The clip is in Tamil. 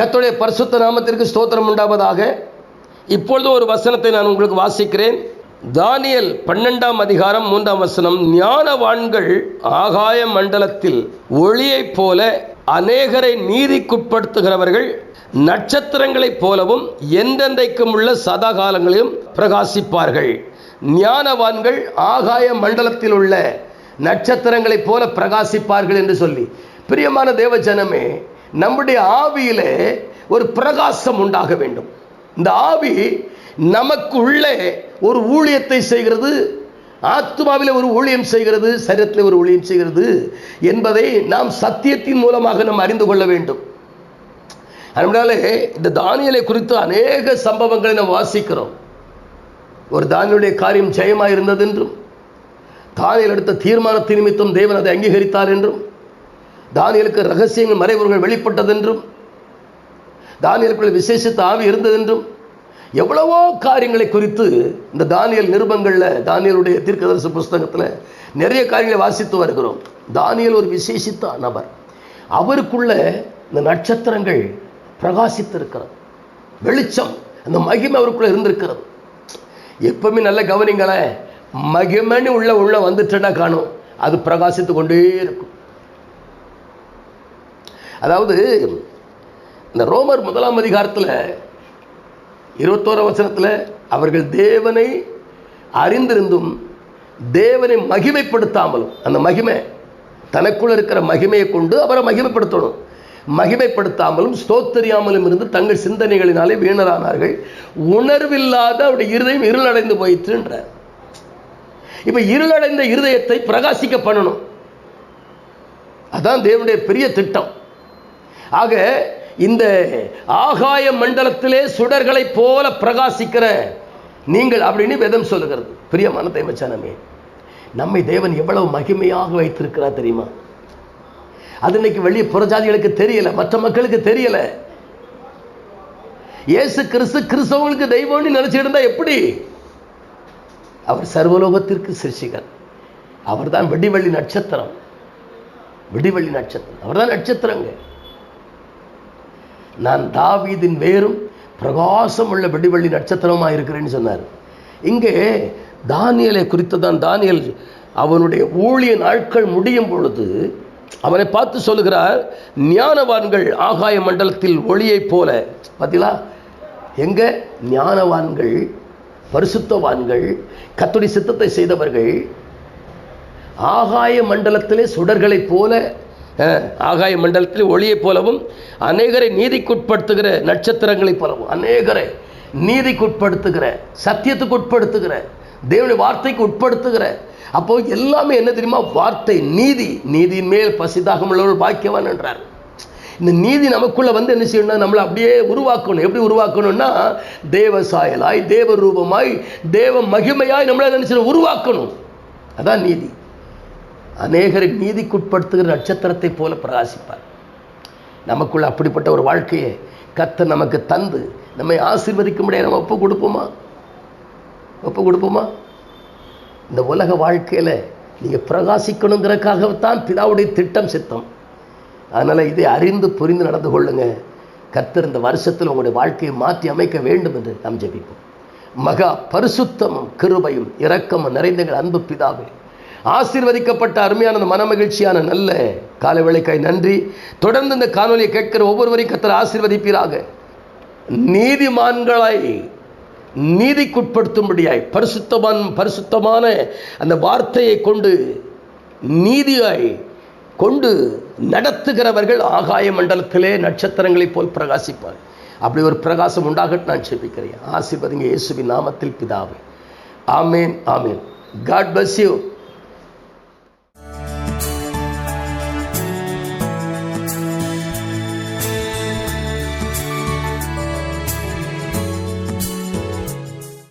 கர்த்தருடைய பரிசுத்த நாமத்திற்கு ஸ்தோத்திரம் உண்டாவதாக. இப்பொழுது ஒரு வசனத்தை நான் உங்களுக்கு வாசிக்கிறேன். தானியேல் 12ஆம் அதிகாரம் 3ஆம் வசனம். ஞானவான்கள் ஆகாய மண்டலத்தில் ஒளியைப் போல அநேகரை நீதிக்குட்படுத்துகிறவர்கள் நட்சத்திரங்களைப் போலவும் என்றென்றைக்கும் உள்ள சதா காலங்களிலும் பிரகாசிப்பார்கள். ஞானவான்கள் ஆகாய மண்டலத்தில் உள்ள நட்சத்திரங்களைப் போல பிரகாசிப்பார்கள் என்று சொல்லி, பிரியமான தேவ ஜனமே, நம்முடைய ஆவியிலே ஒரு பிரகாசம் உண்டாக வேண்டும். இந்த ஆவி நமக்கு உள்ளே ஒரு ஊழியத்தை செய்கிறது, ஆத்மாவிலே ஒரு ஊழியம் செய்கிறது, சரீரத்தில் ஒரு ஊழியம் செய்கிறது என்பதை நாம் சத்தியத்தின் மூலமாக நாம் அறிந்து கொள்ள வேண்டும். அதனாலே இந்த தானியேலை குறித்து அநேக சம்பவங்களை நாம் வாசிக்கிறோம். ஒரு தானியேலுடைய காரியம் ஜெயமாக இருந்தது என்றும், தானியேல் எடுத்த தீர்மானத்தின் நிமித்தம் தேவன் அதை அங்கீகரித்தார் என்றும், தானியேலுக்கு ரகசியங்கள் மறைபொருள்கள் வெளிப்பட்டதென்றும், தானியேலுக்குள்ள விசேஷித்த ஆவி இருந்ததென்றும், எவ்வளவோ காரியங்களை குறித்து இந்த தானியேல் நிருபங்களில், தானியேலுடைய தீர்க்கதரிசி புஸ்தகத்தில் நிறைய காரியங்களை வாசித்து வருகிறோம். தானியேல் ஒரு விசேஷித்த நபர். அவருக்குள்ள இந்த நட்சத்திரங்கள் பிரகாசித்திருக்கிறது, வெளிச்சம், அந்த மகிமை அவருக்குள்ள இருந்திருக்கிறது. எப்பவுமே நல்ல கவனிங்களேன், மகிமைன்னு உள்ள வந்துட்டேன்னா காணும், அது பிரகாசித்து கொண்டே இருக்கும். அதாவது இந்த ரோமர் 1ஆம் அதிகாரத்தில் 21ஆம் வசனத்தில், அவர்கள் தேவனை அறிந்திருந்தும் தேவனை மகிமைப்படுத்தாமலும், அந்த மகிமை தனக்குள்ள இருக்கிற மகிமையை கொண்டு அவரை மகிமைப்படுத்தணும், மகிமைப்படுத்தாமலும் ஸ்தோத்தரியாமலும் இருந்து தங்கள் சிந்தனைகளினாலே வீணரானார்கள், உணர்வில்லாத அவருடைய இருதயம் இருளடைந்து போயிற்றுன்றார். இப்ப இருளடைந்த இருதயத்தை பிரகாசிக்க பண்ணணும், அதான் தேவனுடைய பெரிய திட்டம். ஆக இந்த ஆகாய மண்டலத்திலே சுடர்களை போல பிரகாசிக்கிற நீங்கள் அப்படின்னு வேதம் சொல்லுகிறது. பிரியமான தேவச்சனமே, நம்மை தேவன் எவ்வளவு மகிமையாக வைத்திருக்கிறார் தெரியுமா? அது இன்னைக்கு வெளியே புறஜாதிகளுக்கு தெரியல, மற்ற மக்களுக்கு தெரியல. இயேசு கிறிஸ்தவங்களுக்கு தெய்வம்னு நினைச்சிட்டு இருந்தா எப்படி? அவர் சர்வலோகத்திற்கு சிருஷ்டிகர். அவர் தான் வெடிவெள்ளி நட்சத்திரம், வெடிவெள்ளி நட்சத்திரம், அவர் தான் நட்சத்திரங்க. நான் தாவீதின் வேரும் பிரகாசம் உள்ள வெடிவெள்ளி நட்சத்திரமாக இருக்கிறேன்னு சொன்னார். இங்கே தானியேலை குறித்து தான் தானியேல் அவனுடைய ஊழிய நாட்கள் முடியும் பொழுது அவனை பார்த்து சொல்லுகிறார், ஞானவான்கள் ஆகாய மண்டலத்தில் ஒளியை போல. பார்த்தீங்களா? எங்க ஞானவான்கள், பரிசுத்தவான்கள், கர்த்தருடைய சித்தத்தை செய்தவர்கள் ஆகாய மண்டலத்திலே சுடர்களை போல, ஆகாய மண்டலத்தில் ஒளியை போலவும் அநேகரை நீதிக்குட்படுத்துகிற நட்சத்திரங்களைப் போலவும், அநேகரை நீதிக்குட்படுத்துகிற, சத்தியத்துக்கு உட்படுத்துகிற, தேவனுடைய வார்த்தைக்கு உட்படுத்துகிற. அப்போ எல்லாமே என்ன தெரியுமா? வார்த்தை, நீதி. நீதியின் மேல் பசிதாகம் உள்ளவர்கள் பாக்கியவான் என்றார். இந்த நீதி நமக்குள்ள வந்து என்ன செய்யணும்? நம்மளை அப்படியே உருவாக்கணும். எப்படி உருவாக்கணும்னா, தேவ சாயலாய், தேவ ரூபமாய், தேவ மகிமையாய் நம்மளை என்ன செய்யணும்? உருவாக்கணும். அதான் நீதி. அநேகரை நீதிக்குட்படுத்துகிற நட்சத்திரத்தை போல பிரகாசிப்பார். நமக்குள்ள அப்படிப்பட்ட ஒரு வாழ்க்கையை கர்த்தர் நமக்கு தந்து நம்மை ஆசீர்வதிக்க முடியாது. நம்ம ஒப்பு கொடுப்போமா? ஒப்பு கொடுப்போமா? இந்த உலக வாழ்க்கையில் நீங்கள் பிரகாசிக்கணுங்கிறதுக்காகத்தான் பிதாவுடைய திட்டம், சித்தம். அதனால் இதை அறிந்து புரிந்து நடந்து கொள்ளுங்க. கர்த்தர் இந்த வருஷத்தில் உங்களுடைய வாழ்க்கையை மாற்றி அமைக்க வேண்டும் என்று நாம் ஜெபிப்போம். மகா பரிசுத்தமும் கிருபையும் இரக்கமும் நிறைந்த அன்பு பிதாவே, ஆசீர்வதிக்கப்பட்ட அருமையான மனமகிழ்ச்சியான நல்ல காலை வேளைக்காய் நன்றி. தொடர்ந்து இந்த காணொலியை கேட்கிற ஒவ்வொருவரையும் கர்த்தர் ஆசீர்வதிப்பீராக. நீதிமான்களை நீதிக்குட்படுத்தும்படியாய் பரிசுத்தமான அந்த வார்த்தையை கொண்டு, நீதியாய் கொண்டு நடத்துகிறவர்கள் ஆகாய மண்டலத்திலே நட்சத்திரங்களைப் போல் பிரகாசிப்பார். அப்படி ஒரு பிரகாசம் உண்டாகட்டு நான் ஜெபிக்கிறேன். ஆசீர்வதிங்க இயேசுவின் நாமத்தில் பிதாவே. ஆமேன், ஆமேன். God bless you.